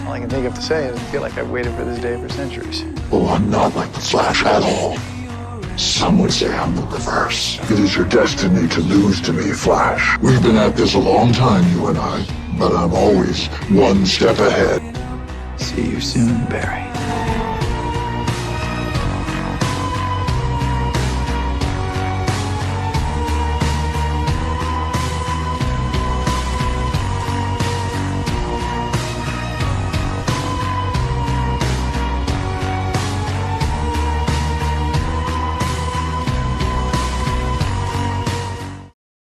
All I can think of to say is I feel like I've waited for this day for centuries. Oh, I'm not like the Flash at all. Some would say I'm the reverse. It is your destiny to lose to me, Flash. We've been at this a long time, you and I, but I'm always one step ahead. See you soon, Barry.